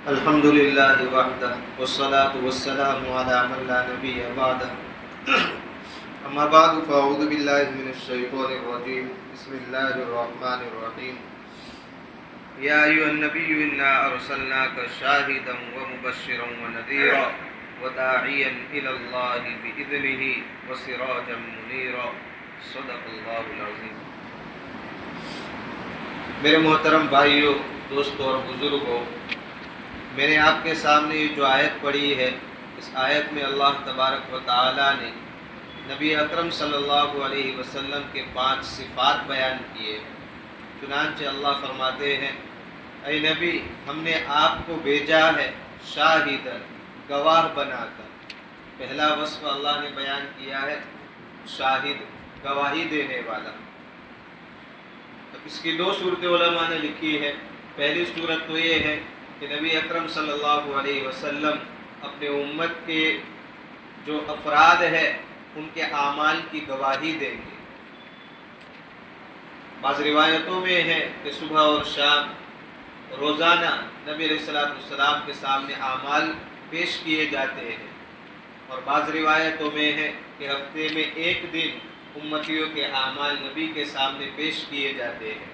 الحمد لله وحده والصلاة والسلام على من لا نبي بعده أما بعد فأعوذ بالله من الشيطان الرجيم بسم الله الرحمن الرحيم يا أيها النبي إنا أرسلناك شاهدا ومبشرا ونذيرا وداعيا إلى الله بإذنه وسراجا منيرا صدق الله العظيم۔ میرے محترم بھائیوں، دوستوں اور بزرگوں، میں نے آپ کے سامنے یہ جو آیت پڑھی ہے، اس آیت میں اللہ تبارک و تعالی نے نبی اکرم صلی اللہ علیہ وسلم کے 5 صفات بیان کیے ہیں۔ چنانچہ اللہ فرماتے ہیں، اے نبی، ہم نے آپ کو بھیجا ہے شاہدن، گواہ بنا کر۔ پہلا وصف اللہ نے بیان کیا ہے شاہد، گواہی دینے والا۔ اس کی 2 صورتیں علماء نے لکھی ہے۔ پہلی صورت تو یہ ہے کہ نبی اکرم صلی اللہ علیہ وسلم اپنے امت کے جو افراد ہیں ان کے اعمال کی گواہی دیں گے۔ بعض روایتوں میں ہے کہ صبح اور شام روزانہ نبی علیہ السلام کے سامنے اعمال پیش کیے جاتے ہیں، اور بعض روایتوں میں ہے کہ ہفتے میں 1 دن امتیوں کے اعمال نبی کے سامنے پیش کیے جاتے ہیں۔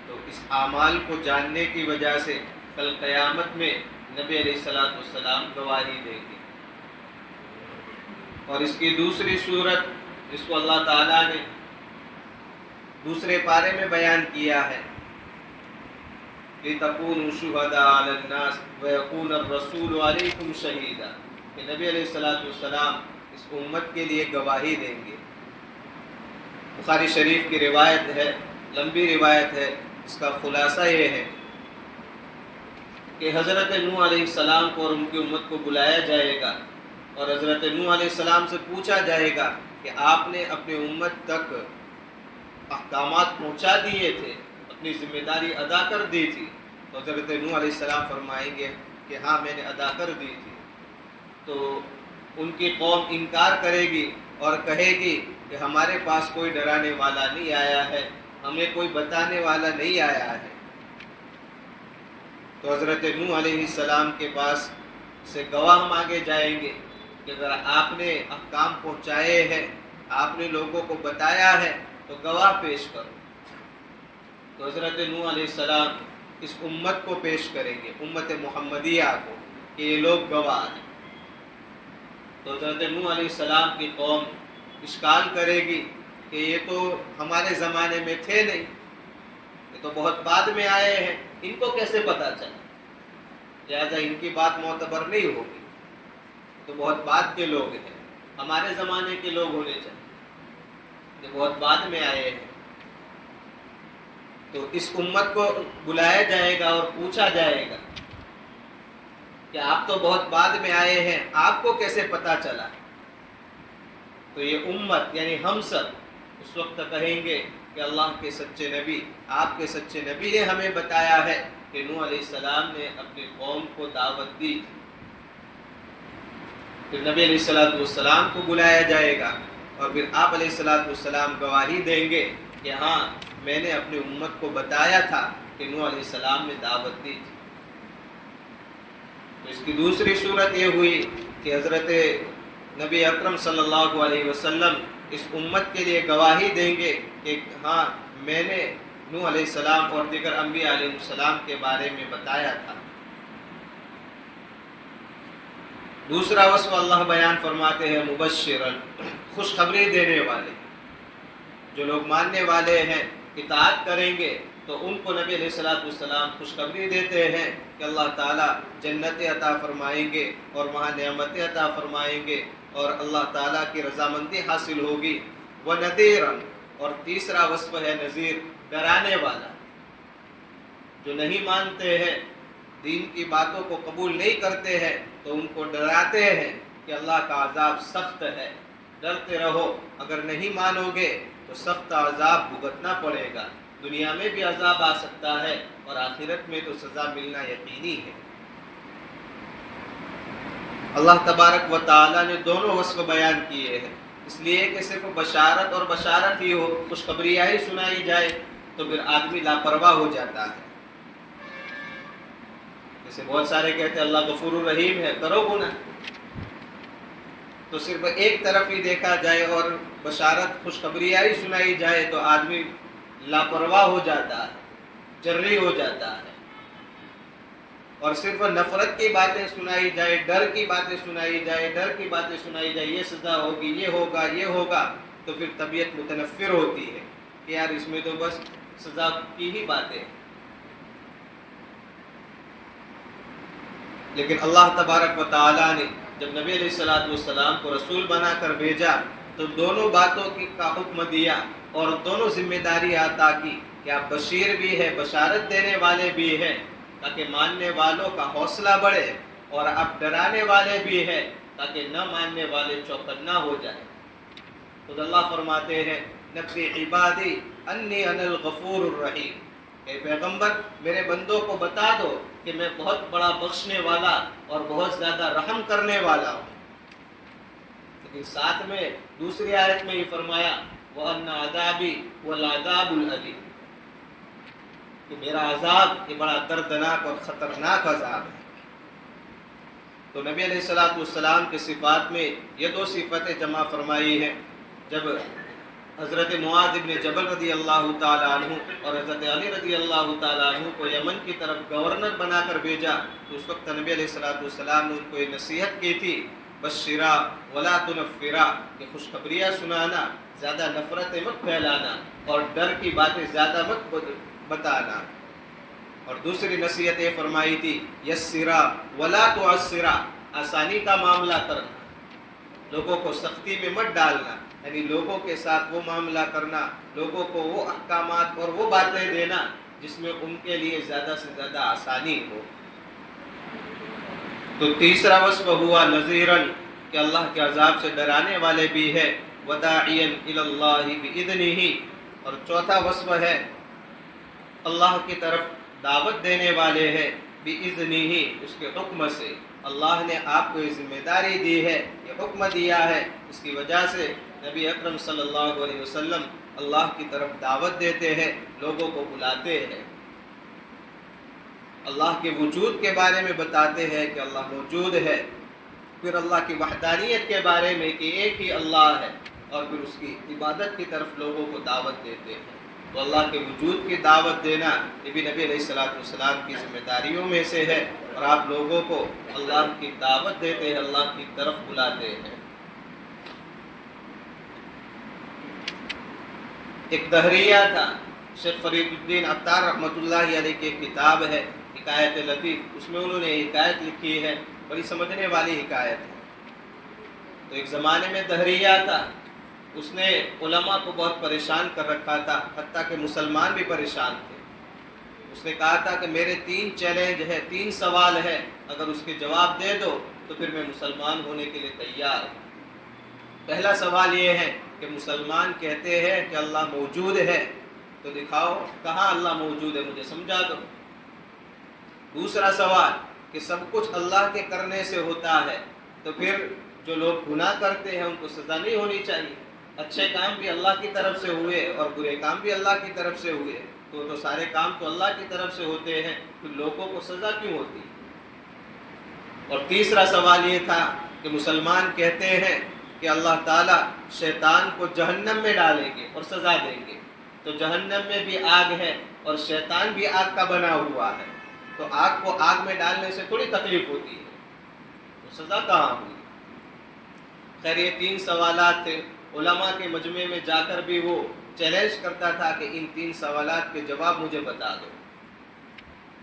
تو اس اعمال کو جاننے کی وجہ سے کل قیامت میں نبی علیہ السلام گواہی دیں گے۔ اور اس کی دوسری صورت جس کو اللہ تعالیٰ نے دوسرے پارے میں بیان کیا ہے، لِتَكُونُوا شُهَدَاءَ عَلَى النَّاسِ وَيَكُونَ الرَّسُولُ عَلَيْكُمْ شَهِيدًا، کہ نبی علیہ السلام اس امت کے لیے گواہی دیں گے۔ بخاری شریف کی روایت ہے، لمبی روایت ہے، اس کا خلاصہ یہ ہے کہ حضرت نوح علیہ السلام کو اور ان کی امت کو بلایا جائے گا، اور حضرت نوح علیہ السلام سے پوچھا جائے گا کہ آپ نے اپنی امت تک احکامات پہنچا دیے تھے، اپنی ذمہ داری ادا کر دی تھی؟ تو حضرت نوح علیہ السلام فرمائیں گے کہ ہاں، میں نے ادا کر دی تھی۔ تو ان کی قوم انکار کرے گی اور کہے گی کہ ہمارے پاس کوئی ڈرانے والا نہیں آیا ہے، ہمیں کوئی بتانے والا نہیں آیا ہے۔ تو حضرت نوح علیہ السلام کے پاس سے گواہ مانگے جائیں گے کہ اگر آپ نے احکام پہنچائے ہیں، آپ نے لوگوں کو بتایا ہے تو گواہ پیش کرو۔ تو حضرت نوح علیہ السلام اس امت کو پیش کریں گے، امت محمدیہ کو، کہ یہ لوگ گواہ ہیں۔ تو حضرت نوح علیہ السلام کی قوم اشکال کرے گی کہ یہ تو ہمارے زمانے میں تھے نہیں، یہ تو بہت بعد میں آئے ہیں، ان کو کیسے پتہ چلا؟ لہٰذا ان کی بات معتبر نہیں ہوگی، تو بہت بعد کے لوگ ہیں، ہمارے زمانے کے لوگ ہونے چاہیے، یہ بہت بعد میں آئے ہیں۔ تو اس امت کو بلایا جائے گا اور پوچھا جائے گا کہ آپ تو بہت بعد میں آئے ہیں، آپ کو کیسے پتہ چلا؟ تو یہ امت یعنی ہم سب اس وقت کہیں گے کہ اللہ کے سچے نبی، آپ کے سچے نبی نے ہمیں بتایا ہے کہ نوح علیہ السلام نے اپنی قوم کو دعوت دی۔ پھر نبی علیہ السلام کو بلایا جائے گا، اور پھر آپ علیہ السلام گواہی دیں گے کہ ہاں، میں نے اپنی امت کو بتایا تھا کہ نوح علیہ السلام نے دعوت دی تھی۔ تو اس کی دوسری صورت یہ ہوئی کہ حضرت نبی اکرم صلی اللہ علیہ وسلم اس امت کے لیے گواہی دیں گے کہ ہاں، میں نے نوح علیہ السلام اور دیگر انبیاء علیہ السلام کے بارے میں بتایا تھا۔ دوسرا وصف اللہ بیان فرماتے ہیں مبشرا، خوشخبری دینے والے۔ جو لوگ ماننے والے ہیں، اطاعت کریں گے، تو ان کو نبی علیہ السلام خوشخبری دیتے ہیں کہ اللہ تعالیٰ جنت عطا فرمائیں گے اور وہاں نعمتیں عطا فرمائیں گے، اور اللہ تعالیٰ کی رضامندی حاصل ہوگی۔ وَنَذِيرًا، اور تیسرا وصف ہے نذیر، ڈرانے والا۔ جو نہیں مانتے ہیں، دین کی باتوں کو قبول نہیں کرتے ہیں، تو ان کو ڈراتے ہیں کہ اللہ کا عذاب سخت ہے، ڈرتے رہو، اگر نہیں مانو گے تو سخت عذاب بھگتنا پڑے گا، دنیا میں بھی عذاب آ سکتا ہے اور آخرت میں تو سزا ملنا یقینی ہے۔ اللہ تبارک و تعالیٰ نے دونوں وصف بیان کیے ہیں، اس لیے کہ صرف بشارت اور بشارت ہی ہو، خوشخبریاں ہی سنائی جائے تو پھر آدمی لاپرواہ ہو جاتا ہے۔ جیسے بہت سارے کہتے ہیں اللہ غفور الرحیم ہے، کرو گناہ، تو صرف ایک طرف ہی دیکھا جائے اور بشارت خوشخبریاں ہی سنائی جائے تو آدمی لاپرواہ ہو جاتا ہے، جرری ہو جاتا ہے، اور صرف نفرت کی باتیں سنائی جائے، ڈر کی باتیں سنائی جائے، ڈر کی باتیں سنائی جائے، یہ سزا ہوگی، یہ ہوگا، یہ ہوگا، تو پھر طبیعت متنفر ہوتی ہے کہ یار اس میں تو بس سزا کی ہی باتیں۔ لیکن اللہ تبارک و تعالیٰ نے جب نبی علیہ الصلوۃ والسلام کو رسول بنا کر بھیجا تو دونوں باتوں کا حکم دیا اور دونوں ذمہ داری عطا کی کہ آپ بشیر بھی ہے، بشارت دینے والے بھی ہیں، تاکہ ماننے والوں کا حوصلہ بڑھے، اور آپ ڈرانے والے بھی ہیں تاکہ نہ ماننے والے چوکنا ہو جائے۔ تو اللہ فرماتے ہیں نبی عبادی انی انا الغفور الرحیم، اے پیغمبر میرے بندوں کو بتا دو کہ میں بہت بڑا بخشنے والا اور بہت زیادہ رحم کرنے والا ہوں۔ لیکن ساتھ میں دوسری آیت میں یہ فرمایا وَأَنَّ عَذَابِي وَالْعَذَابُ الْأَلِيمُ، کہ میرا عذاب یہ بڑا دردناک اور خطرناک عذاب ہے۔ تو نبی علیہ الصلوۃ والسلام کے صفات میں یہ دو صفتیں جمع فرمائی ہیں۔ جب حضرت معاذ بن جبل رضی اللہ تعالیٰ عنہ اور حضرت علی رضی اللہ تعالیٰ عنہ کو یمن کی طرف گورنر بنا کر بھیجا تو اس وقت نبی علیہ الصلوۃ والسلام نے ان کو یہ نصیحت کی تھی بشرا ولا تنفرا، کہ خوشخبریاں سنانا، زیادہ نفرتیں مت پھیلانا اور ڈر کی باتیں زیادہ مت بتانا۔ اور دوسری نصیحت یہ فرمائی تھی یسرا ولا تعسرا، آسانی کا معاملہ کرنا، لوگوں کو سختی میں مت ڈالنا، یعنی لوگوں کے ساتھ وہ معاملہ کرنا، لوگوں کو وہ احکامات اور وہ باتیں دینا جس میں ان کے لیے زیادہ سے زیادہ آسانی ہو۔ تو تیسرا وصف ہوا نذیراً، کہ اللہ کے عذاب سے ڈرانے والے بھی ہے، وداعیاً الی اللہ بإذنہ، اور چوتھا وصف ہے اللہ کی طرف دعوت دینے والے ہیں بإذنہ، اس کے حکم سے۔ اللہ نے آپ کو یہ ذمہ داری دی ہے، یہ حکم دیا ہے، اس کی وجہ سے نبی اکرم صلی اللہ علیہ وسلم اللہ کی طرف دعوت دیتے ہیں، لوگوں کو بلاتے ہیں، اللہ کے وجود کے بارے میں بتاتے ہیں کہ اللہ موجود ہے، پھر اللہ کی وحدانیت کے بارے میں کہ ایک ہی اللہ ہے، اور پھر اس کی عبادت کی طرف لوگوں کو دعوت دیتے ہیں۔ تو اللہ کے وجود کی دعوت دینا یہ بھی نبی علیہ الصلوۃ والسلام کی ذمہ داریوں میں سے ہے، اور آپ لوگوں کو اللہ کی دعوت دیتے ہیں، اللہ کی طرف بلاتے ہیں۔ ایک دہریہ تھا، شیخ فرید الدین عطار رحمۃ اللہ علیہ کی ایک کتاب ہے حکایت لطیف، اس میں انہوں نے حکایت لکھی ہے، بڑی سمجھنے والی حکایت ہے۔ تو ایک زمانے میں دہریہ تھا، اس نے علماء کو بہت پریشان کر رکھا تھا، حتیٰ کہ مسلمان بھی پریشان تھے۔ اس نے کہا تھا کہ میرے 3 چیلنج ہے، 3 سوال ہے، اگر اس کے جواب دے دو تو پھر میں مسلمان ہونے کے لیے تیار ہوں۔ پہلا سوال یہ ہے کہ مسلمان کہتے ہیں کہ اللہ موجود ہے، تو دکھاؤ کہاں اللہ موجود ہے، مجھے سمجھا دو۔ دوسرا سوال کہ سب کچھ اللہ کے کرنے سے ہوتا ہے، تو پھر جو لوگ گناہ کرتے ہیں ان کو سزا نہیں ہونی چاہیے، اچھے کام بھی اللہ کی طرف سے ہوئے اور برے کام بھی اللہ کی طرف سے ہوئے، تو سارے کام تو اللہ کی طرف سے ہوتے ہیں، پھر لوگوں کو سزا کیوں ہوتی ہے؟ اور تیسرا سوال یہ تھا کہ مسلمان کہتے ہیں کہ اللہ تعالیٰ شیطان کو جہنم میں ڈالیں گے اور سزا دیں گے، تو جہنم میں بھی آگ ہے اور شیطان بھی آگ کا بنا ہوا ہے، تو آگ کو آگ میں ڈالنے سے تھوڑی تکلیف ہوتی ہے، تو سزا کہاں ہوئی؟ خیر یہ 3 سوالات تھے۔ علماء کے مجمع میں جا کر بھی وہ چیلنج کرتا تھا کہ ان 3 سوالات کے جواب مجھے بتا دو۔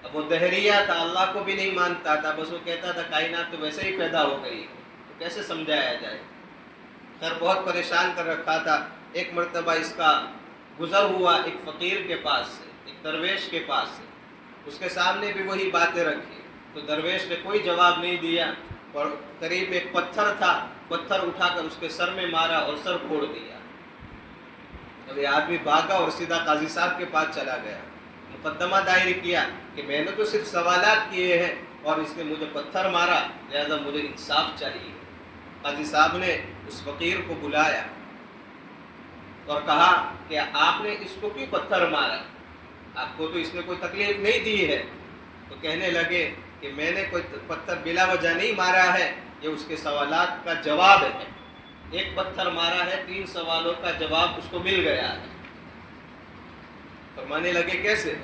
اب وہ دہریہ تھا، اللہ کو بھی نہیں مانتا تھا، بس وہ کہتا تھا کائنات تو ویسے ہی پیدا ہو گئی، تو کیسے سمجھایا جائے؟ خیر بہت پریشان کر رکھا تھا۔ ایک مرتبہ اس کا گزر ہوا ایک فقیر کے پاس سے، ایک درویش کے پاس سے، اس کے سامنے بھی وہی باتیں رکھی، تو درویش نے کوئی جواب نہیں دیا، اور قریب ایک پتھر تھا، پتھر اٹھا کر اس کے سر میں مارا اور سر پھوڑ دیا۔ اب یہ آدمی بھاگا اور سیدھا قاضی صاحب کے پاس چلا گیا، مقدمہ دائر کیا کہ میں نے تو صرف سوالات کیے ہیں اور اس نے مجھے پتھر مارا، لہذا مجھے انصاف چاہیے۔ قاضی صاحب نے اس فقیر کو بلایا اور کہا کہ آپ نے اس کو کیوں پتھر مارا؟ آپ کو تو اس نے کوئی تکلیف نہیں دی ہے۔ تو کہنے لگے کہ میں نے کوئی پتھر بلا وجہ نہیں مارا ہے، یہ اس کے سوالات کا جواب ہے۔ ایک پتھر مارا ہے، 3 سوالوں کا جواب اس کو مل گیا ہے۔ فرمانے لگے کیسے؟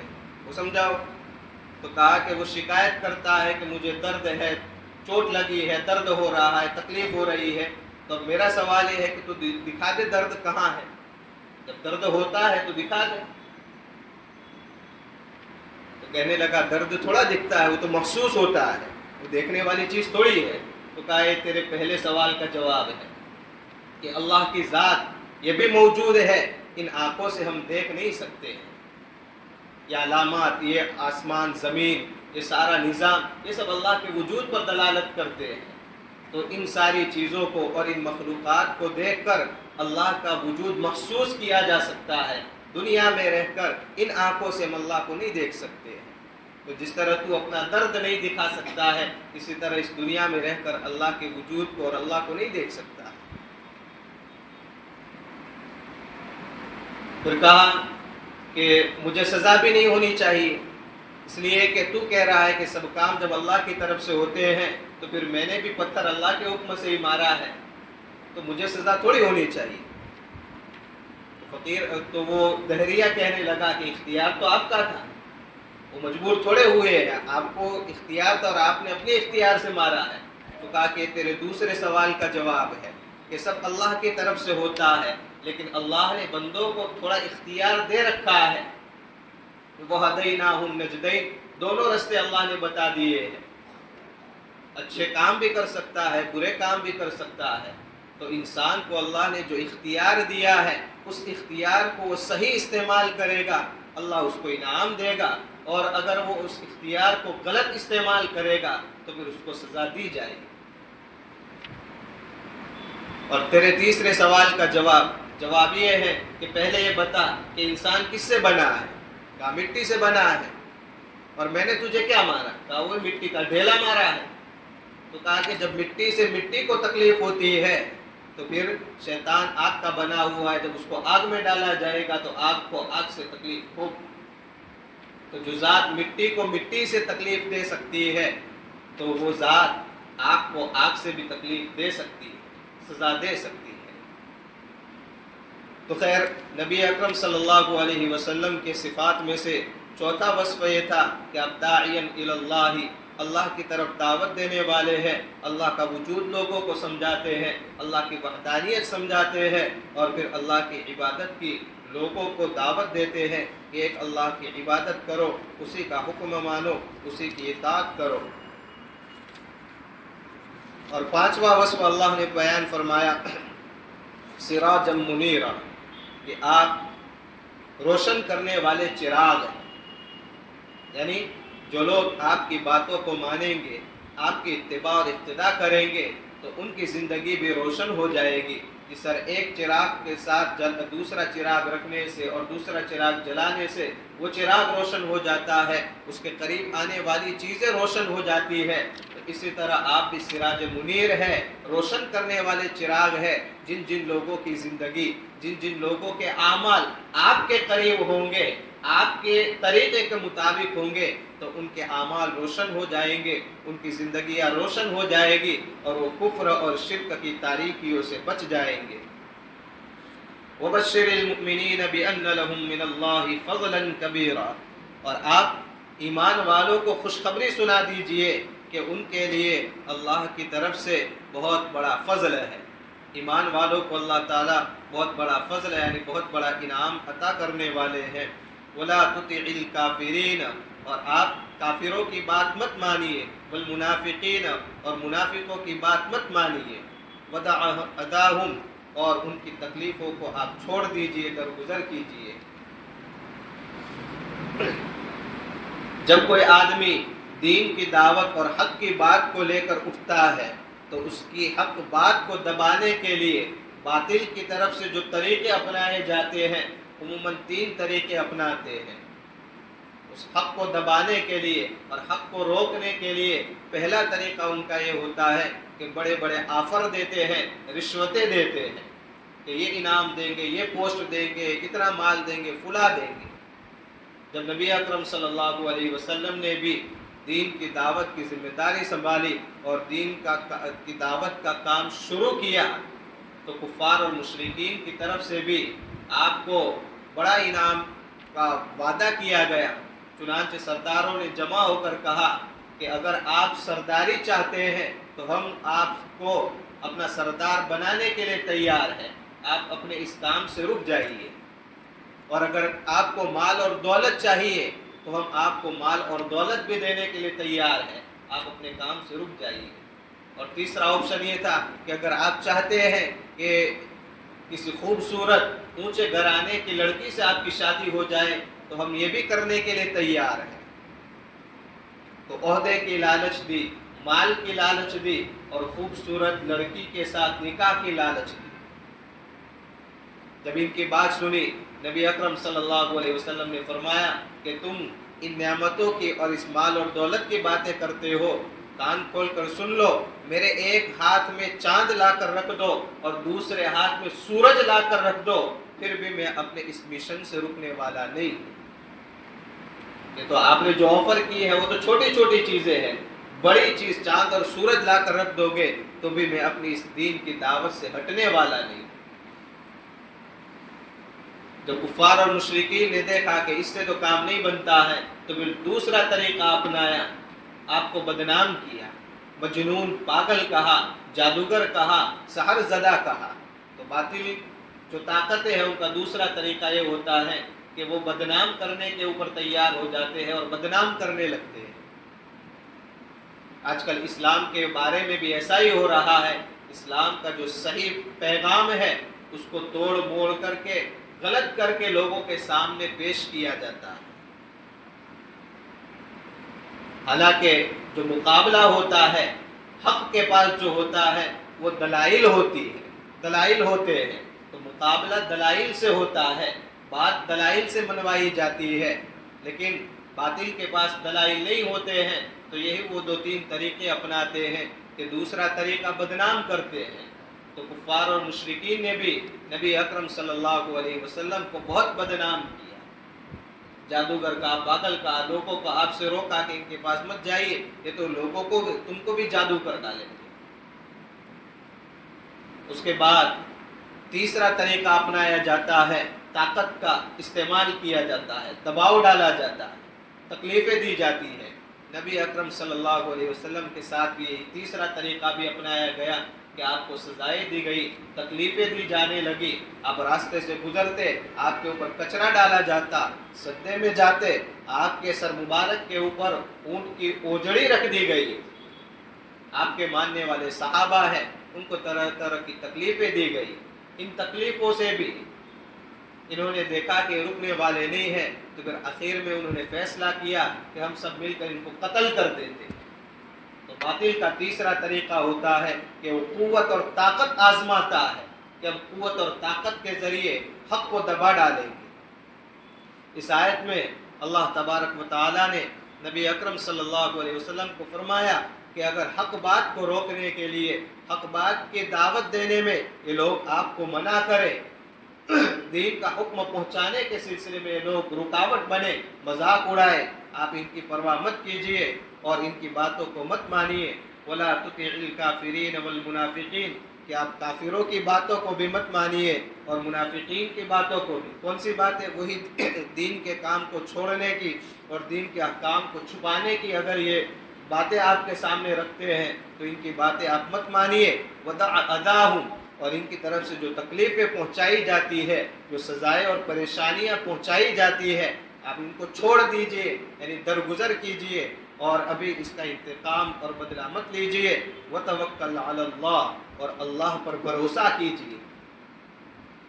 وہ سمجھاؤ۔ تو کہا کہ وہ شکایت کرتا ہے کہ مجھے درد ہے، چوٹ لگی ہے، درد ہو رہا ہے، تکلیف ہو رہی ہے۔ تو میرا سوال یہ ہے کہ تو دکھا دے درد کہاں ہے، جب درد ہوتا ہے تو دکھا دے۔ تو کہنے لگا درد تھوڑا دکھتا ہے، وہ تو محسوس ہوتا ہے، وہ دیکھنے والی چیز تھوڑی ہے۔ تو کہا یہ تیرے پہلے سوال کا جواب ہے کہ اللہ کی ذات یہ بھی موجود ہے، ان آنکھوں سے ہم دیکھ نہیں سکتے ہیں۔ یہ علامات، یہ آسمان، زمین، یہ سارا نظام، یہ سب اللہ کے وجود پر دلالت کرتے ہیں۔ تو ان ساری چیزوں کو اور ان مخلوقات کو دیکھ کر اللہ کا وجود محسوس کیا جا سکتا ہے۔ دنیا میں رہ کر ان آنکھوں سے ہم اللہ کو نہیں دیکھ سکتے ہیں۔ تو جس طرح تو اپنا درد نہیں دکھا سکتا ہے، اسی طرح اس دنیا میں رہ کر اللہ کے وجود کو اور اللہ کو نہیں دیکھ سکتا۔ پھر کہا کہ مجھے سزا بھی نہیں ہونی چاہیے، اس لیے کہ تو کہہ رہا ہے کہ سب کام جب اللہ کی طرف سے ہوتے ہیں تو پھر میں نے بھی پتھر اللہ کے حکم سے ہی مارا ہے، تو مجھے سزا تھوڑی ہونی چاہیے۔ فقیر تو وہ دہریہ کہنے لگا کہ اختیار تو آپ کا تھا، وہ مجبور تھوڑے ہوئے ہیں، آپ کو اختیار تھا اور آپ نے اپنے اختیار سے مارا ہے۔ تو کہا کہ تیرے دوسرے سوال کا جواب ہے کہ سب اللہ کی طرف سے ہوتا ہے، لیکن اللہ نے بندوں کو تھوڑا اختیار دے رکھا ہے۔ وَهَدَيْنَاهُ النَّجْدَيْنِ، دونوں رستے اللہ نے بتا دیے ہیں، اچھے کام بھی کر سکتا ہے، برے کام بھی کر سکتا ہے۔ تو انسان کو اللہ نے جو اختیار دیا ہے، اس اختیار کو وہ صحیح استعمال کرے گا، اللہ اس کو انعام دے گا، اور اگر وہ اس اختیار کو غلط استعمال کرے گا تو پھر اس کو سزا دی جائے گی۔ اور تیرے تیسرے سوال کا جواب یہ ہے کہ پہلے یہ بتا کہ انسان کس سے بنا ہے؟ کہا مٹی سے بنا ہے، اور میں نے تجھے کیا مارا؟ کہا وہ مٹی کا ڈھیلا مارا ہے۔ تو کہا کہ جب مٹی سے مٹی کو تکلیف ہوتی ہے تو پھر شیطان آگ کا بنا ہوا ہے، جب اس کو آگ میں ڈالا جائے گا تو آگ کو آگ سے تکلیف ہوگی۔ تو جو ذات مٹی کو مٹی سے تکلیف دے سکتی ہے تو وہ ذات آگ کو آگ سے بھی تکلیف دے سکتی ہے، سزا دے سکتی ہے۔ تو خیر، نبی اکرم صلی اللہ علیہ وسلم کے صفات میں سے چوتھا وصف یہ تھا کہ اب داعین الی اللہ، اللہ کی طرف دعوت دینے والے ہیں، اللہ کا وجود لوگوں کو سمجھاتے ہیں، اللہ کی وحدانیت سمجھاتے ہیں، اور پھر اللہ کی عبادت کی لوگوں کو دعوت دیتے ہیں کہ ایک اللہ کی عبادت کرو، اسی کا حکم مانو، اسی کی اطاعت کرو۔ اور پانچواں وصف اللہ نے بیان فرمایا سراجا منیرا، کہ آپ روشن کرنے والے چراغ ہیں، یعنی جو لوگ آپ کی باتوں کو مانیں گے، آپ کی اتباع اور اقتداء کریں گے تو ان کی زندگی بھی روشن ہو جائے گی۔ جس طرح ایک چراغ کے ساتھ دوسرا چراغ رکھنے سے اور دوسرا چراغ جلانے سے وہ چراغ روشن ہو جاتا ہے، اس کے قریب آنے والی چیزیں روشن ہو جاتی ہے، تو اسی طرح آپ بھی سراج منیر ہے، روشن کرنے والے چراغ ہے۔ جن جن لوگوں کی زندگی، جن جن لوگوں کے اعمال آپ کے قریب ہوں گے، آپ کے طریقے کے مطابق ہوں گے، تو ان کے اعمال روشن ہو جائیں گے، ان کی زندگیاں روشن ہو جائے گی، اور وہ کفر اور شرک کی تاریکیوں سے بچ جائیں گے۔ وَبَشِّرِ الْمُؤْمِنِينَ بِأَنَّ لَهُم مِّنَ اللَّهِ فَضْلًا كَبِيرًا، اور آپ ایمان والوں کو خوشخبری سنا دیجئے کہ ان کے لیے اللہ کی طرف سے بہت بڑا فضل ہے۔ ایمان والوں کو اللہ تعالیٰ بہت بڑا فضل ہے، یعنی بہت بڑا انعام عطا کرنے والے ہیں۔ وَلَا تُطِعِ الْكَافِرِينَ، اور آپ کافروں کی بات مت مانیے، والمنافقین، اور منافقوں کی بات مت مانیے، وَدَعْ أَذَاهُمْ، اور ان کی تکلیفوں کو آپ چھوڑ دیجئے، درگزر کیجئے۔ جب کوئی آدمی دین کی دعوت اور حق کی بات کو لے کر اٹھتا ہے تو اس کی حق بات کو دبانے کے لیے باطل کی طرف سے جو طریقے اپنائے جاتے ہیں، عموماً 3 طریقے اپناتے ہیں اس حق کو دبانے کے لیے اور حق کو روکنے کے لیے۔ پہلا طریقہ ان کا یہ ہوتا ہے کہ بڑے بڑے آفر دیتے ہیں، رشوتیں دیتے ہیں کہ یہ انعام دیں گے، یہ پوسٹ دیں گے، اتنا مال دیں گے، فلاں دیں گے۔ جب نبی اکرم صلی اللہ علیہ وسلم نے بھی دین کی دعوت کی ذمہ داری سنبھالی اور دین کی دعوت کا کام شروع کیا تو کفار اور مشرکین کی طرف سے بھی آپ کو بڑا انعام کا وعدہ کیا گیا۔ چنانچہ سرداروں نے جمع ہو کر کہا کہ اگر آپ سرداری چاہتے ہیں تو ہم آپ کو اپنا سردار بنانے کے لیے تیار ہیں، آپ اپنے اس کام سے رک جائیے، اور اگر آپ کو مال اور دولت چاہیے تو ہم آپ کو مال اور دولت بھی دینے کے لیے تیار ہیں، آپ اپنے کام سے رک جائیے۔ اور تیسرا آپشن یہ تھا کہ اگر آپ چاہتے ہیں کہ کسی خوبصورت اونچے گھرانے کی لڑکی سے آپ کی شادی ہو جائے تو ہم یہ بھی کرنے کے لیے تیار ہیں۔ تو عہدے کی لالچ دی، مال کی لالچ دی اور خوبصورت لڑکی کے ساتھ نکاح کی لالچ دی۔ جب ان کی بات سنی نبی اکرم صلی اللہ علیہ وسلم نے فرمایا کہ تم ان نعمتوں کی اور اس مال اور دولت کی باتیں کرتے ہو، کان کھول کر سن لو، میرے ایک ہاتھ میں چاند لا کر رکھ دو اور دوسرے ہاتھ میں سورج لا کر رکھ دو، پھر بھی میں اپنے اس مشن سے رکنے والا نہیں ہوں۔ یہ تو آپ نے جو آفر کی ہے وہ تو چھوٹی چھوٹی چیزیں ہیں، بڑی چیز چاند اور سورج لا کر رکھ دو گے تو بھی میں اپنی اس دین کی دعوت سے ہٹنے والا نہیں ہوں۔ جب کفار اور مشرکین نے دیکھا کہ اس سے تو کام نہیں بنتا ہے تو پھر دوسرا طریقہ اپنایا، آپ کو بدنام کیا، مجنون، پاگل کہا، جادوگر کہا، سحر زدہ کہا۔ تو باطل جو طاقتیں ہیں ان کا دوسرا طریقہ یہ ہوتا ہے کہ وہ بدنام کرنے کے اوپر تیار ہو جاتے ہیں اور بدنام کرنے لگتے ہیں۔ آج کل اسلام کے بارے میں بھی ایسا ہی ہو رہا ہے، اسلام کا جو صحیح پیغام ہے اس کو توڑ موڑ کر کے، غلط کر کے لوگوں کے سامنے پیش کیا جاتا ہے۔ حالانکہ جو مقابلہ ہوتا ہے حق کے پاس جو ہوتا ہے وہ دلائل ہوتی ہے، دلائل ہوتے ہیں، تو مقابلہ دلائل سے ہوتا ہے، بات دلائل سے منوائی جاتی ہے۔ لیکن باطل کے پاس دلائل نہیں ہوتے ہیں تو یہی وہ دو تین طریقے اپناتے ہیں کہ دوسرا طریقہ بدنام کرتے ہیں۔ تو کفار اور مشرکین نے بھی نبی اکرم صلی اللہ علیہ وسلم کو بہت بدنام کیا، جادوگر کا، پاگل کا، لوگوں کو آپ سے روکا کہ ان کے پاس مت جائیے، یہ تو لوگوں کو تم کو بھی جادو کر ڈالیں گے۔ اس کے بعد تیسرا طریقہ اپنایا جاتا ہے، طاقت کا استعمال کیا جاتا ہے، دباؤ ڈالا جاتا ہے، تکلیفیں دی جاتی ہیں۔ نبی اکرم صلی اللہ علیہ وسلم کے ساتھ بھی تیسرا طریقہ بھی اپنایا گیا کہ آپ کو سزائیں دی گئی، تکلیفیں دی جانے لگی، آپ راستے سے گزرتے، آپ کے اوپر کچرا ڈالا جاتا، سدے میں جاتے، آپ کے سر مبارک کے اوپر اونٹ کی اوجڑی رکھ دی گئی۔ آپ کے ماننے والے صحابہ ہیں ان کو طرح طرح کی تکلیفیں دی گئی۔ ان تکلیفوں سے بھی انہوں نے دیکھا کہ رکنے والے نہیں ہیں تو پھر آخر میں انہوں نے فیصلہ کیا کہ ہم سب مل کر ان کو قتل کر دیتے۔ تو باطل کا تیسرا طریقہ ہوتا ہے کہ وہ قوت اور طاقت آزماتا ہے کہ ہم قوت اور طاقت کے ذریعے حق کو دبا ڈالیں گے۔ اس آیت میں اللہ تبارک و تعالی نے نبی اکرم صلی اللہ علیہ وسلم کو فرمایا کہ اگر حق بات کو روکنے کے لیے، حق بات کی دعوت دینے میں یہ لوگ آپ کو منع کریں، دین کا حکم پہنچانے کے سلسلے میں لوگ رکاوٹ بنے، مذاق اڑائے، آپ ان کی پرواہ مت کیجیے اور ان کی باتوں کو مت مانیے۔ وَلَا تُطِعِ الْكَافِرِينَ وَالْمُنَافِقِينَ، کہ آپ کافروں کی باتوں کو بھی مت مانیے اور منافقین کی باتوں کو بھی۔ کون سی بات ہے؟ وہی دین کے کام کو چھوڑنے کی اور دین کے احکام کو چھپانے کی اگر یہ باتیں آپ کے سامنے رکھتے ہیں تو ان کی باتیں آپ مت مانیے۔ وَدَعَ أَذَاهُمْ، اور ان کی طرف سے جو تکلیفیں پہنچائی جاتی ہے، جو سزائیں اور پریشانیاں پہنچائی جاتی ہے، آپ ان کو چھوڑ دیجئے، یعنی درگزر کیجئے اور ابھی اس کا انتقام اور بدلہ مت لیجئے۔ وَتَوَكَّلْ عَلَى اللَّهِ، اور اللہ پر بھروسہ کیجئے۔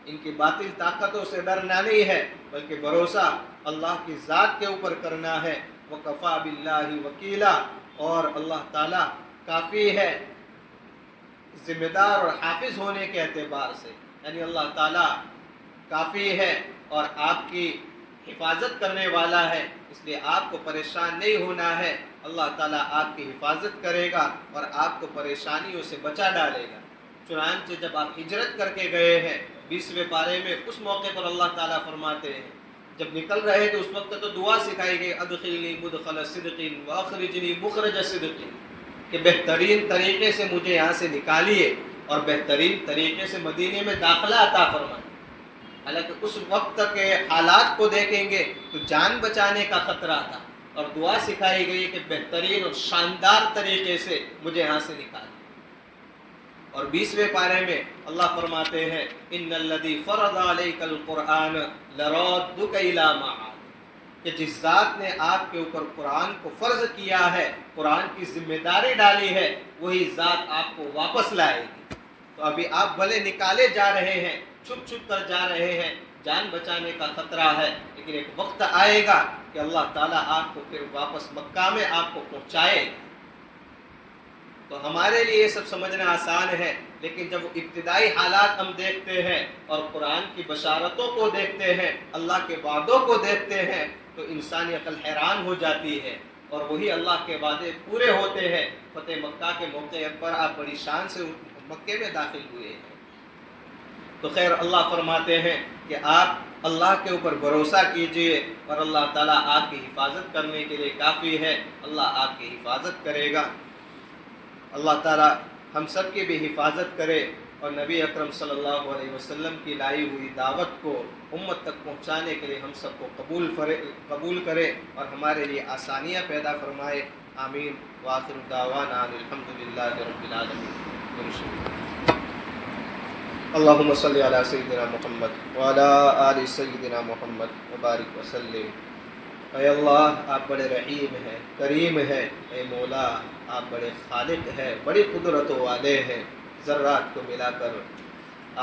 ان کی باطل طاقتوں سے ڈرنا نہیں ہے بلکہ بھروسہ اللہ کی ذات کے اوپر کرنا ہے۔ وَكَفَى بِاللَّهِ وَكِيلًا، اور اللہ تعالیٰ کافی ہے ذمہ دار اور حافظ ہونے کے اعتبار سے، یعنی اللہ تعالیٰ کافی ہے اور آپ کی حفاظت کرنے والا ہے، اس لیے آپ کو پریشان نہیں ہونا ہے۔ اللہ تعالیٰ آپ کی حفاظت کرے گا اور آپ کو پریشانیوں سے بچا ڈالے گا۔ چنانچہ جب آپ ہجرت کر کے گئے ہیں 20ویں پارے میں، اس موقع پر اللہ تعالیٰ فرماتے ہیں جب نکل رہے تھے اس وقت تو دعا سکھائی گئی، ادخلنی مدخل صدق واخرجنی مخرج صدق، کہ بہترین طریقے سے مجھے یہاں سے نکالیے اور بہترین طریقے سے مدینے میں داخلہ عطا فرمائے۔ حالانکہ اس وقت کے حالات کو دیکھیں گے تو جان بچانے کا خطرہ تھا، اور دعا سکھائی گئی کہ بہترین اور شاندار طریقے سے مجھے یہاں سے نکالے۔ اور 20ویں پارے میں اللہ فرماتے ہیں ان الذی فرض علیک القرآن لرادک الی معاد، کہ جس ذات نے آپ کے اوپر قرآن کو فرض کیا ہے، قرآن کی ذمہ داری ڈالی ہے، وہی ذات آپ کو واپس لائے گی۔ تو ابھی آپ بھلے نکالے جا رہے ہیں، چھپ چھپ کر جا رہے ہیں، جان بچانے کا خطرہ ہے، لیکن ایک وقت آئے گا کہ اللہ تعالیٰ آپ کو پھر واپس مکہ میں آپ کو پہنچائے۔ تو ہمارے لیے یہ سب سمجھنا آسان ہے، لیکن جب ابتدائی حالات ہم دیکھتے ہیں اور قرآن کی بشارتوں کو دیکھتے ہیں، اللہ کے وعدوں کو دیکھتے ہیں، تو انسانی عقل حیران ہو جاتی ہے، اور وہی اللہ کے وعدے پورے ہوتے ہیں۔ فتح مکہ کے موقع پر آپ بڑی شان سے مکے میں داخل ہوئے ہیں۔ تو خیر، اللہ فرماتے ہیں کہ آپ اللہ کے اوپر بھروسہ کیجئے، اور اللہ تعالیٰ آپ کی حفاظت کرنے کے لیے کافی ہے، اللہ آپ کی حفاظت کرے گا۔ اللہ تعالیٰ ہم سب کی بھی حفاظت کرے، اور نبی اکرم صلی اللہ علیہ وسلم کی لائی ہوئی دعوت کو امت تک پہنچانے کے لیے ہم سب کو قبول کرے اور ہمارے لیے آسانیاں پیدا فرمائے۔ آمین۔ وآخر دعوانا الحمدللہ رب العالمین۔ اللہم صلی علی سیدنا محمد وعلی آل سیدنا محمد وبارک وسلم۔ اے اللہ، آپ بڑے رحیم ہیں، کریم ہیں۔ اے مولا، آپ بڑے خالق ہیں، بڑی قدرتوں والے ہیں۔ ذرات کو ملا کر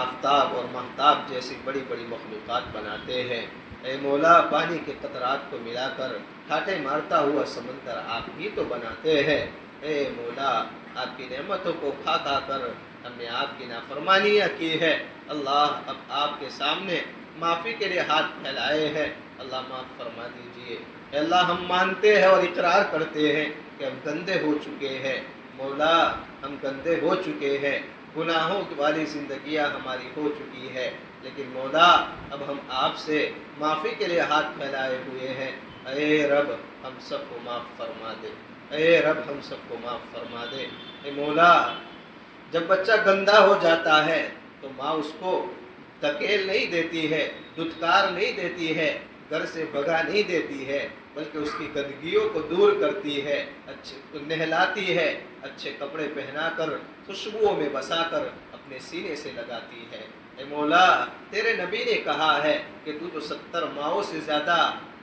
آفتاب اور مہتاب جیسی بڑی بڑی مخلوقات بناتے ہیں۔ اے مولا، پانی کے قطرات کو ملا کر ٹھاٹھے مارتا ہوا سمندر آپ ہی تو بناتے ہیں۔ اے مولا، آپ کی نعمتوں کو کھا کھا کر ہم نے آپ کی نافرمانیاں کی ہے۔ اللہ، اب آپ کے سامنے معافی کے لیے ہاتھ پھیلائے ہیں، اللہ معاف فرما دیجئے۔ اے اللہ، ہم مانتے ہیں اور اقرار کرتے ہیں کہ ہم گندے ہو چکے ہیں۔ مولا، ہم گندے ہو چکے ہیں، گناہوں والی زندگیاں ہماری ہو چکی ہے، لیکن مولا اب ہم آپ سے معافی کے لیے ہاتھ پھیلائے ہوئے ہیں۔ اے رب، ہم سب کو معاف فرما دے۔ اے رب، ہم سب کو معاف فرما دے۔ اے مولا، جب بچہ گندا ہو جاتا ہے تو ماں اس کو دھکیل نہیں دیتی ہے، دھتکار نہیں دیتی ہے، گھر سے بھگا نہیں دیتی ہے، بلکہ اس کی گندگیوں کو دور کرتی ہے، اچھے نہلاتی ہے، اچھے کپڑے پہنا کر، خوشبوؤں میں بسا کر اپنے سینے سے لگاتی ہے۔ اے مولا، تیرے نبی نے کہا ہے کہ تو 70 ماؤں سے زیادہ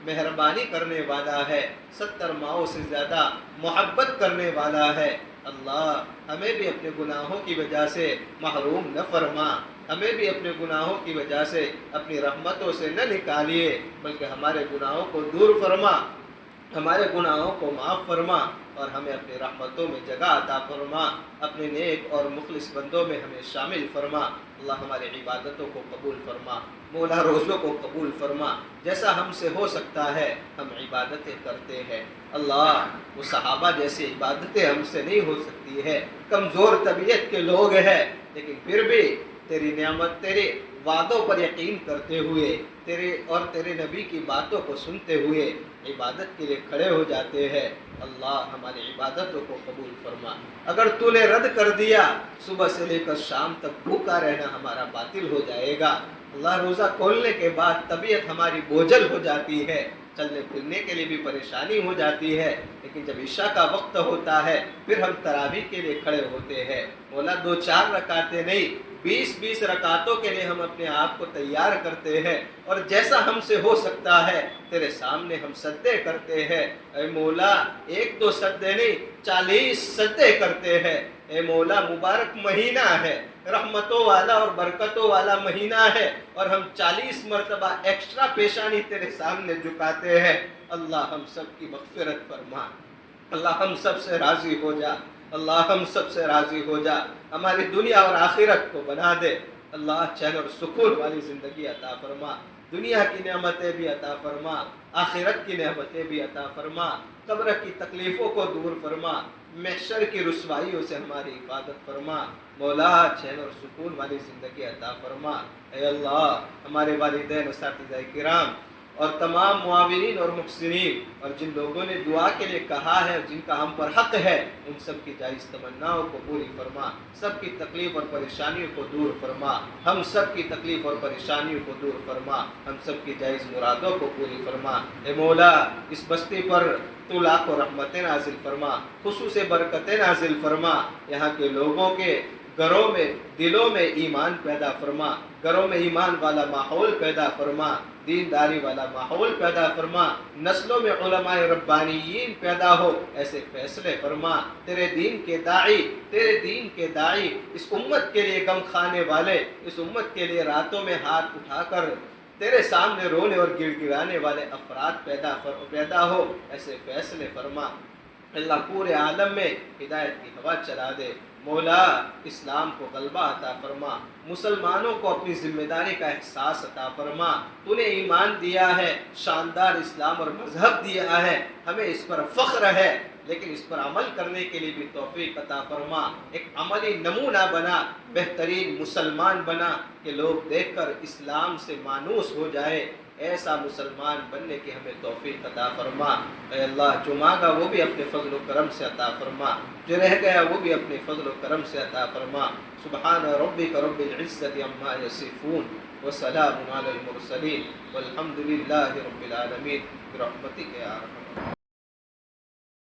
مہربانی کرنے والا ہے، 70 ماؤں سے زیادہ محبت کرنے والا ہے۔ اللہ، ہمیں بھی اپنے گناہوں کی وجہ سے محروم نہ فرما، ہمیں بھی اپنے گناہوں کی وجہ سے اپنی رحمتوں سے نہ نکالیے، بلکہ ہمارے گناہوں کو دور فرما، ہمارے گناہوں کو معاف فرما، اور ہمیں اپنی رحمتوں میں جگہ عطا فرما، اپنے نیک اور مخلص بندوں میں ہمیں شامل فرما۔ اللہ، ہماری عبادتوں کو قبول فرما، مولا روزوں کو قبول فرما، جیسا ہم سے ہو سکتا ہے ہم عبادتیں کرتے ہیں۔ اللہ، وہ صحابہ جیسی عبادتیں ہم سے نہیں ہو سکتی ہے، کمزور طبیعت کے لوگ ہیں، لیکن پھر بھی تیری نعمت، تیرے وعدوں پر یقین کرتے ہوئے، تیرے نبی کی باتوں کو سنتے ہوئے عبادت کے لیے کھڑے ہو جاتے ہیں۔ اللہ، ہماری عبادتوں کو قبول فرما۔ اگر تو نے رد کر دیا، صبح سے لے کر شام تک بھوکا رہنا ہمارا باطل ہو جائے گا۔ اللہ، روزہ کھولنے کے بعد طبیعت ہماری بوجھل ہو جاتی ہے، چلنے پھرنے کے لیے بھی پریشانی ہو جاتی ہے، لیکن جب عشاء کا وقت ہوتا ہے پھر ہم تراویح کے لیے کھڑے ہوتے ہیں۔ مولا، 2-4 رکعتیں نہیں، 20 رکعتوں کے لیے ہم اپنے آپ کو تیار کرتے ہیں، اور جیسا ہم سے ہو سکتا ہے تیرے سامنے ہم سجدے کرتے ہیں۔ اے مولا، 1-2 سجدے نہیں، 40 سجدے کرتے ہیں۔ اے مولا، مبارک مہینہ ہے، رحمتوں والا اور برکتوں والا مہینہ ہے، اور ہم 40 مرتبہ ایکسٹرا پیشانی تیرے سامنے جھکاتے ہیں۔ اللہ، ہم سب کی مغفرت فرما، اللہ ہم سب سے راضی ہو جا، اللہ ہم سب سے راضی ہو جا، ہماری دنیا اور آخرت کو بنا دے۔ اللہ، چین اور سکون والی زندگی عطا فرما، دنیا کی نعمتیں بھی عطا فرما، آخرت کی نعمتیں بھی عطا فرما، قبر کی تکلیفوں کو دور فرما، محشر کی رسوائیوں سے ہماری حفاظت فرما۔ مولا، چین اور سکون والی زندگی عطا فرما۔ اے اللہ، ہمارے والدین، اساتذہ کرام، اور تمام معاونین اور محسنین اور جن لوگوں نے دعا کے لیے کہا ہے، جن کا ہم پر حق ہے، ان سب کی جائز تمناؤں کو پوری فرما، سب کی تکلیف اور پریشانیوں کو دور فرما، ہم سب کی تکلیف اور پریشانیوں کو دور فرما، ہم سب کی جائز مرادوں کو پوری فرما۔ اے مولا، اس بستی پر تو لاکھوں رحمتیں نازل فرما، خصوص برکتیں نازل فرما، یہاں کے لوگوں کے گھروں میں، دلوں میں ایمان پیدا فرما، گھروں میں ایمان والا ماحول پیدا فرما، دینداری والا ماحول پیدا فرما، نسلوں میں علماء ربانیین پیدا ہو، ایسے فیصلے فرما۔ تیرے دین کے داعی اس امت کے لیے غم کھانے والے، اس امت کے لیے راتوں میں ہاتھ اٹھا کر تیرے سامنے رونے اور گڑ گڑانے والے افراد پیدا ہو، ایسے فیصلے فرما۔ اللہ پورے عالم میں ہدایت کی ہوا چلا دے۔ مولا، اسلام کو غلبہ عطا فرما، مسلمانوں کو اپنی ذمہ داری کا احساس عطا فرما۔ تو نے ایمان دیا ہے، شاندار اسلام اور مذہب دیا ہے، ہمیں اس پر فخر ہے، لیکن اس پر عمل کرنے کے لیے بھی توفیق عطا فرما۔ ایک عملی نمونہ بنا، بہترین مسلمان بنا کہ لوگ دیکھ کر اسلام سے مانوس ہو جائے، ایسا مسلمان بننے کی ہمیں توفیق عطا فرما۔ اے اللہ، جو مانگا وہ بھی اپنے فضل و کرم سے عطا فرما، جو رہ گیا وہ بھی اپنے فضل و کرم سے عطا فرما۔ سبحان ربک رب العزت عما یصفون وسلام علی المرسلین والحمد للہ رب العالمین برحمتک یا ارحم